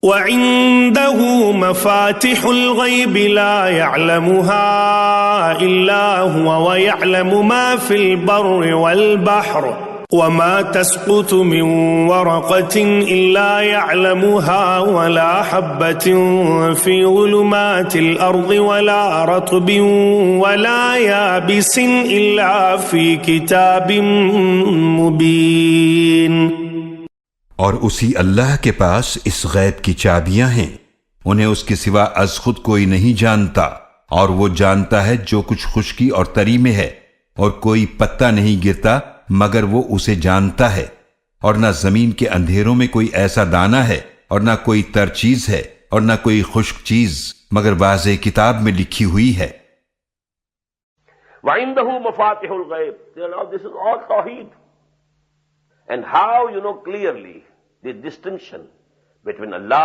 وعنده مفاتح الغيب لا يعلمها إلا هو ويعلم ما في البر والبحر وما تسقط من ورقة إلا يعلمها ولا حبة في ظلمات الأرض ولا رطب ولا يابس إلا في كتاب مبين۔ اور اسی اللہ کے پاس اس غیب کی چابیاں ہیں، انہیں اس کے سوا از خود کوئی نہیں جانتا، اور وہ جانتا ہے جو کچھ خشکی اور تری میں ہے، اور کوئی پتا نہیں گرتا مگر وہ اسے جانتا ہے، اور نہ زمین کے اندھیروں میں کوئی ایسا دانہ ہے، اور نہ کوئی تر چیز ہے، اور نہ کوئی خشک چیز مگر واضح کتاب میں لکھی ہوئی ہے۔ وعنده مفاتح الغیب۔ Now this is all Tawheed. And how you know clearly the distinction between Allah